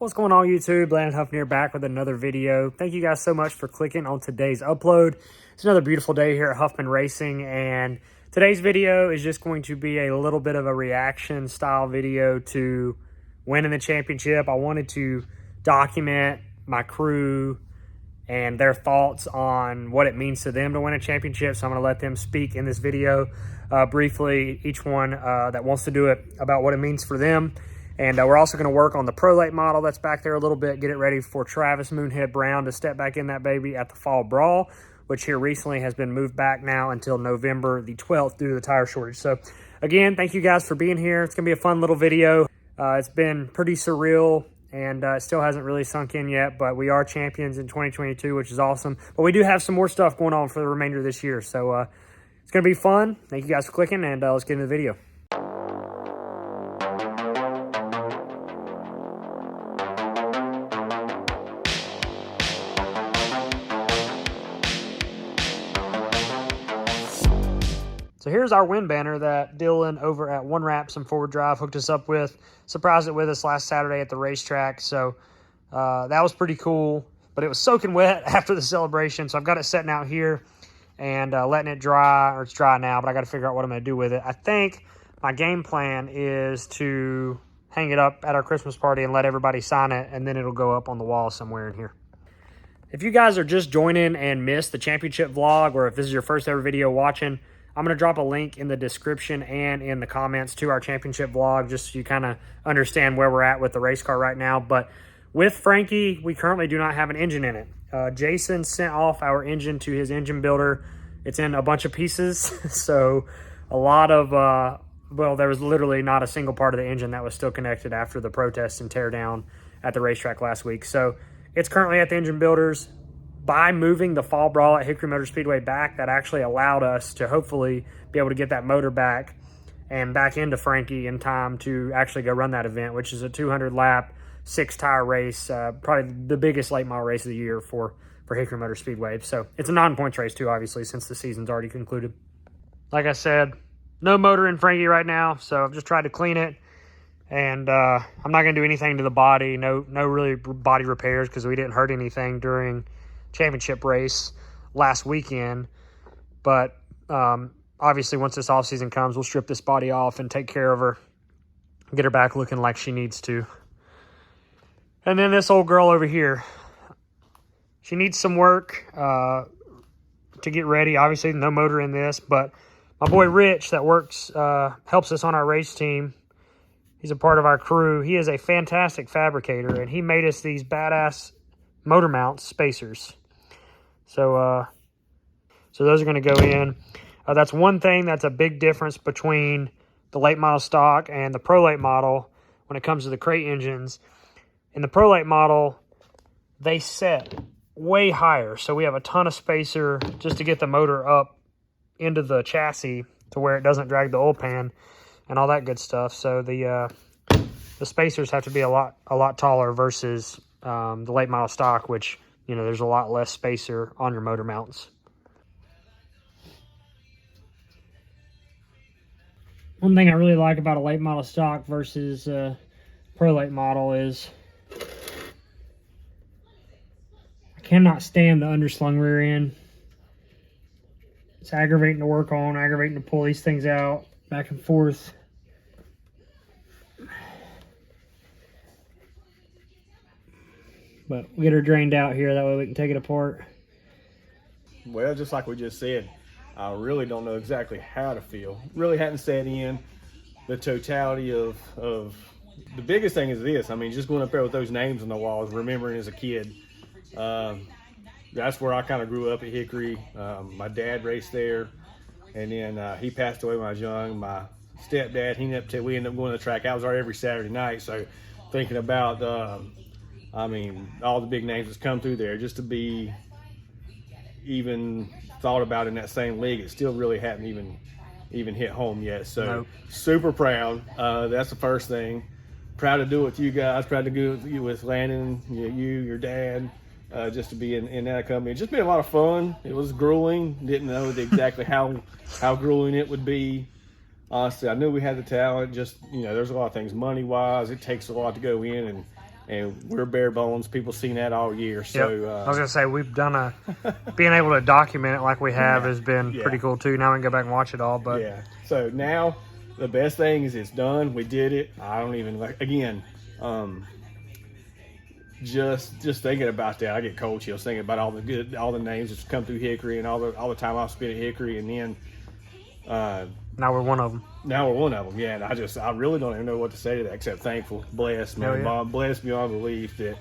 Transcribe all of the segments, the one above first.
What's going on, YouTube? Landon Huffman here, back with another video. Thank you guys so much for clicking on today's upload. It's another beautiful day here at Huffman Racing, and today's video is just going to be a little bit of a reaction style video to winning the championship. I wanted to document my crew and their thoughts on what it means to them to win a championship. So I'm going to let them speak in this video briefly, each one that wants to do it, about what it means for them. And we're also going to work on the Pro Late model that's back there a little bit, get it ready for Travis Moonhead Brown to step back in that baby at the Fall Brawl, which here recently has been moved back now until November the 12th due to the tire shortage. So again, thank you guys for being here. It's going to be a fun little video. It's been pretty surreal, and it still hasn't really sunk in yet, but we are champions in 2022, which is awesome. But we do have some more stuff going on for the remainder of this year. So it's going to be fun. Thank you guys for clicking, and let's get into the video. So here's our win banner that Dylan over at One Wraps and Forward Drive hooked us up with. Surprised it with us last Saturday at the racetrack. So that was pretty cool, but it was soaking wet after the celebration. So I've got it setting out here and letting it dry, or it's dry now, but I got to figure out what I'm going to do with it. I think my game plan is to hang it up at our Christmas party and let everybody sign it, and then it'll go up on the wall somewhere in here. If you guys are just joining and missed the championship vlog, or if this is your first ever video watching, I'm going to drop a link in the description and in the comments to our championship vlog, just so you kind of understand where we're at with the race car right now. But with Frankie, we currently do not have an engine in it. Jason sent off our engine to his engine builder. It's in a bunch of pieces. So a lot of, well, there was literally not a single part of the engine that was still connected after the protest and tear down at the racetrack last week. So it's currently at the engine builders. By moving the Fall Brawl at Hickory Motor Speedway back, that actually allowed us to hopefully be able to get that motor back and back into Frankie in time to actually go run that event, which is a 200-lap, 6-tire race, probably the biggest late model race of the year for Hickory Motor Speedway. So it's a non-points race too, obviously, since the season's already concluded. Like I said, no motor in Frankie right now, so I've just tried to clean it. And I'm not going to do anything to the body, no really body repairs, because we didn't hurt anything during championship race last weekend. But obviously once this off season comes, we'll strip this body off and take care of her, get her back looking like she needs to. And then this old girl over here, she needs some work to get ready. Obviously no motor in this, but my boy Rich that works helps us on our race team, he's a part of our crew. He is a fantastic fabricator, and he made us these badass motor mounts, spacers. So those are going to go in. That's one thing that's a big difference between the late model stock and the Pro Late model when it comes to the crate engines. In the Pro Late model, they set way higher, so we have a ton of spacer just to get the motor up into the chassis to where it doesn't drag the oil pan and all that good stuff. So the spacers have to be a lot taller versus the late model stock, which, you know, there's a lot less spacer on your motor mounts. One thing I really like about a late model stock versus Pro Late model is I cannot stand the underslung rear end. It's aggravating to work on, aggravating to pull these things out back and forth. But we'll get her drained out here, that way we can take it apart. Well, just like we just said, I really don't know exactly how to feel. Really hadn't set in the totality of the biggest thing is this. I mean, just going up there with those names on the walls, remembering as a kid. That's where I kind of grew up at Hickory. My dad raced there, and then he passed away when I was young. My stepdad, we ended up going to the track. I was there every Saturday night, so thinking about I mean, all the big names that's come through there, just to be even thought about in that same league, it still really hadn't even hit home yet. So nope. Super proud. That's the first thing. Proud to do it with you guys. Proud to do it with Landon, your dad, just to be in that company. It's just been a lot of fun. It was grueling. Didn't know exactly how grueling it would be. Honestly, I knew we had the talent. Just, there's a lot of things money-wise. It takes a lot to go in and and we're bare bones. People seen that all year. So I was gonna say we've done being able to document it like we have has been pretty cool too. Now we can go back and watch it all. But yeah, so now the best thing is it's done. We did it. I don't even just thinking about that, I get cold chills thinking about all the names that's come through Hickory and all the time I've spent at Hickory, and then now we're one of them. Now we're one of them, yeah. And I really don't even know what to say to that except thankful, blessed, man. Mom, blessed beyond belief that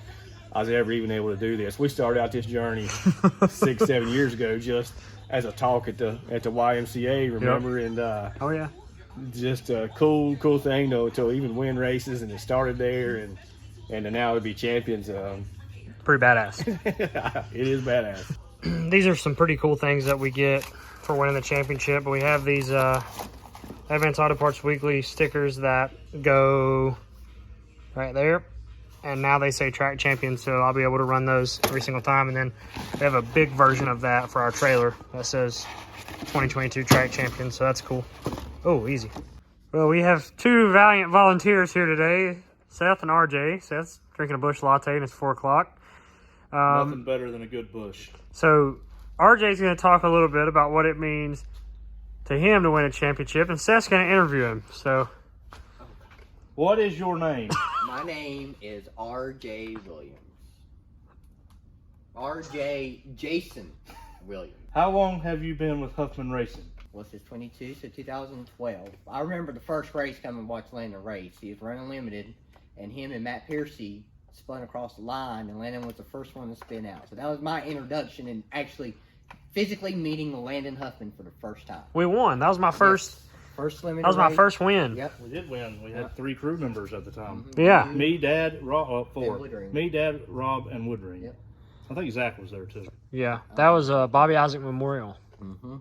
I was ever even able to do this. We started out this journey 6-7 years ago just as a talk at the YMCA, remember? And oh yeah, just a cool thing to even win races, and it started there, and now to be champions. Pretty badass. It is badass. These are some pretty cool things that we get for winning the championship. But we have these Advanced Auto Parts Weekly stickers that go right there. And now they say track champion, so I'll be able to run those every single time. And then we have a big version of that for our trailer that says 2022 track champion, so that's cool. Oh, easy. Well, we have two valiant volunteers here today, Seth and RJ. Seth's drinking a Busch Latte and it's 4 o'clock. Nothing better than a good Busch. So RJ's going to talk a little bit about what it means to him to win a championship, and Seth's going to interview him. So, what is your name? My name is RJ Williams. RJ Jason Williams. How long have you been with Huffman Racing? What's this, 22? So 2012. I remember the first race coming and watch Landon race. He was running limited, and him and Matt Piercy spun across the line, and Landon was the first one to spin out. So that was my introduction and actually physically meeting Landon Huffman for the first time. We won. That was my first. Yes. First limited. That was my race. first win. Yep. We did win. We had 3 crew members at the time. Yeah. Me, Dad, Rob, 4. Woodring. Me, Dad, Rob, and Woodring. Yep. I think Zach was there too. Yeah. That was Bobby Isaac Memorial. Mm-hmm.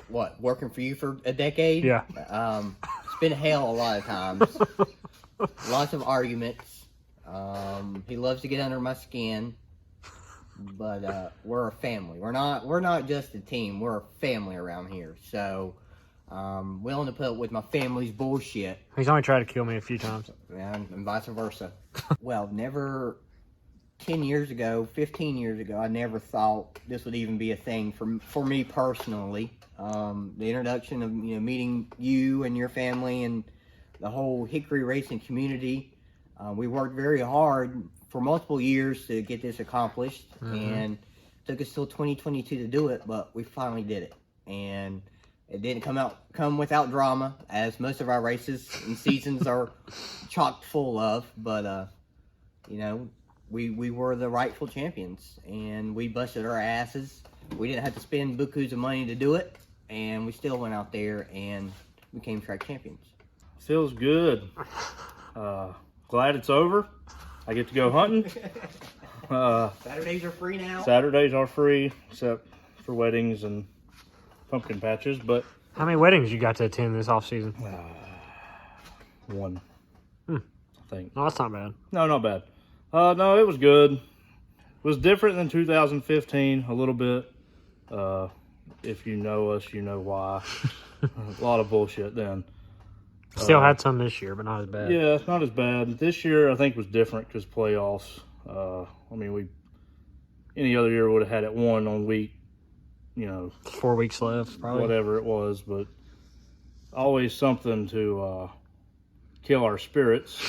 What, working for you for a decade? Yeah. It's been hell a lot of times. Lots of arguments. He loves to get under my skin, but we're a family. We're not just a team. We're a family around here. So, willing to put up with my family's bullshit. He's only tried to kill me a few times. And vice versa. Well, never 10 years ago, 15 years ago, I never thought this would even be a thing for me personally. The introduction of meeting you and your family and the whole Hickory racing community. We worked very hard for multiple years to get this accomplished, and it took us till 2022 to do it, but we finally did it. And it didn't come without drama, as most of our races and seasons are chock full of, but we were the rightful champions, and we busted our asses. We didn't have to spend bukus of money to do it, and we still went out there and became track champions. Feels good. Glad it's over. I get to go hunting. Saturdays are free now. Saturdays are free, except for weddings and pumpkin patches. But How many weddings you got to attend this off season? 1, I think. No, that's not bad. No, not bad. No, it was good. It was different than 2015 a little bit. If you know us, you know why. A lot of bullshit then. Still had some this year, but not as bad. Yeah, it's not as bad. This year, I think, was different because playoffs. Any other year would have had it 1 on week, 4 weeks left, probably. whatever it was, but always something to kill our spirits.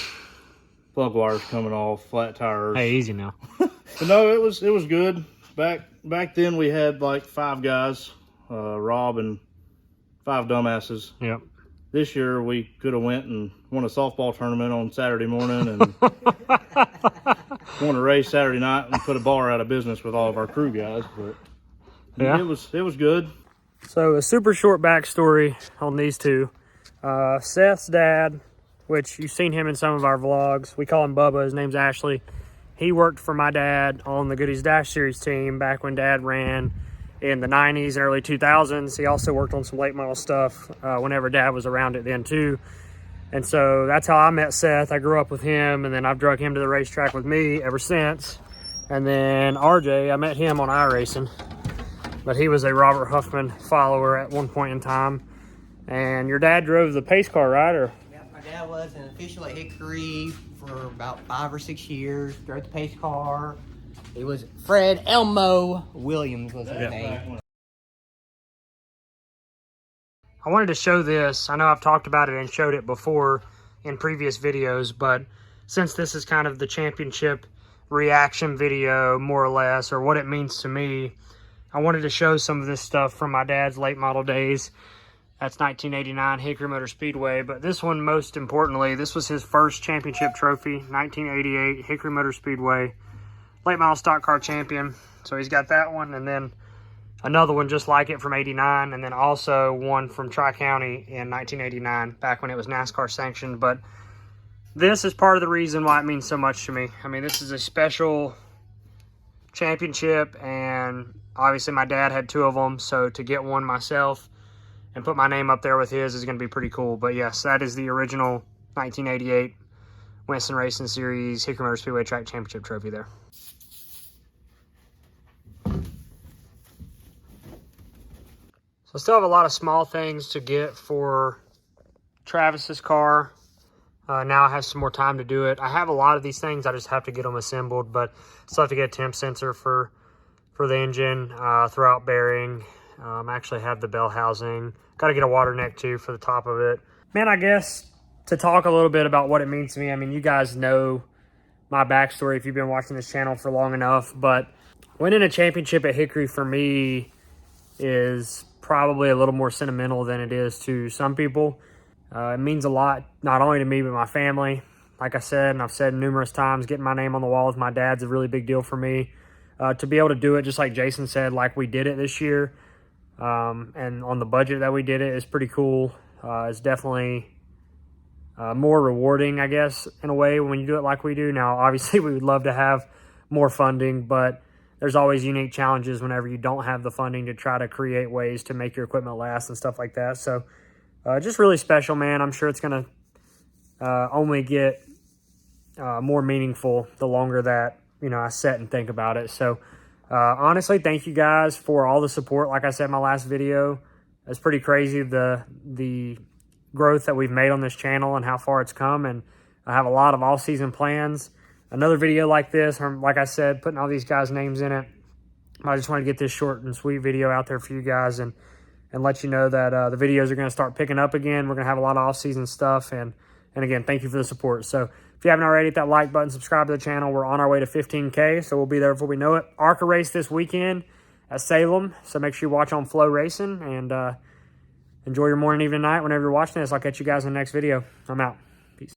Plug wires coming off, flat tires. Hey, easy now. But no, it was good. Back then, we had like 5 guys, Rob and 5 dumbasses. Yep. This year, we could have went and won a softball tournament on Saturday morning and won a race Saturday night and put a bar out of business with all of our crew guys. But Yeah. it was good. So a super short backstory on these two. Seth's dad, which you've seen him in some of our vlogs. We call him Bubba. His name's Ashley. He worked for my dad on the Goodies Dash Series team back when Dad ran in the 90s and early 2000s. He also worked on some late model stuff whenever Dad was around it then too. And so that's how I met Seth. I grew up with him, and then I've drug him to the racetrack with me ever since. And then RJ, I met him on iRacing, but he was a Robert Huffman follower at one point in time. And your dad drove the pace car, right? Or Yeah, my dad was an official at Hickory for about 5 or 6 years. Drove the pace car. He was Fred Elmo Williams was his name. I wanted to show this. I know I've talked about it and showed it before in previous videos, but since this is kind of the championship reaction video, more or less, or what it means to me, I wanted to show some of this stuff from my dad's late model days. That's 1989 Hickory Motor Speedway, but this one, most importantly, this was his first championship trophy, 1988 Hickory Motor Speedway, late model stock car champion. So he's got that one, and then another one just like it from 89, and then also one from Tri-County in 1989, back when it was NASCAR sanctioned. But this is part of the reason why it means so much to me. I mean, this is a special championship, and obviously my dad had 2 of them, so to get one myself and put my name up there with his is going to be pretty cool. But yes, that is the original 1988 Winston Racing Series Hickory Motor Speedway Track Championship trophy there. So I still have a lot of small things to get for Travis's car. Now I have some more time to do it. I have a lot of these things. I just have to get them assembled, but still have to get a temp sensor for the engine, throwout bearing. Actually have the bell housing. Got to get a water neck too for the top of it. Man, I guess to talk a little bit about what it means to me. I mean, you guys know my backstory if you've been watching this channel for long enough, but winning a championship at Hickory for me is probably a little more sentimental than it is to some people. It means a lot, not only to me, but my family. Like I said, and I've said numerous times, getting my name on the wall with my dad's a really big deal for me. To be able to do it, just like Jason said, like we did it this year, and on the budget that we did it, is pretty cool. It's definitely more rewarding, I guess, in a way, when you do it like we do. Now, obviously, we would love to have more funding, but there's always unique challenges whenever you don't have the funding to try to create ways to make your equipment last and stuff like that. So just really special, man. I'm sure it's going to only get more meaningful the longer that, you know, I sit and think about it. So honestly, thank you guys for all the support. Like I said in my last video, it's pretty crazy the growth that we've made on this channel and how far it's come. And I have a lot of all-season plans. Another video like this, or like I said, putting all these guys' names in it. I just wanted to get this short and sweet video out there for you guys and let you know that the videos are going to start picking up again. We're going to have a lot of off-season stuff. And again, thank you for the support. So if you haven't already, hit that like button, subscribe to the channel. We're on our way to 15K, so we'll be there before we know it. ARCA race this weekend at Salem, so make sure you watch on Flow Racing. And enjoy your morning, evening, night whenever you're watching this. I'll catch you guys in the next video. I'm out. Peace.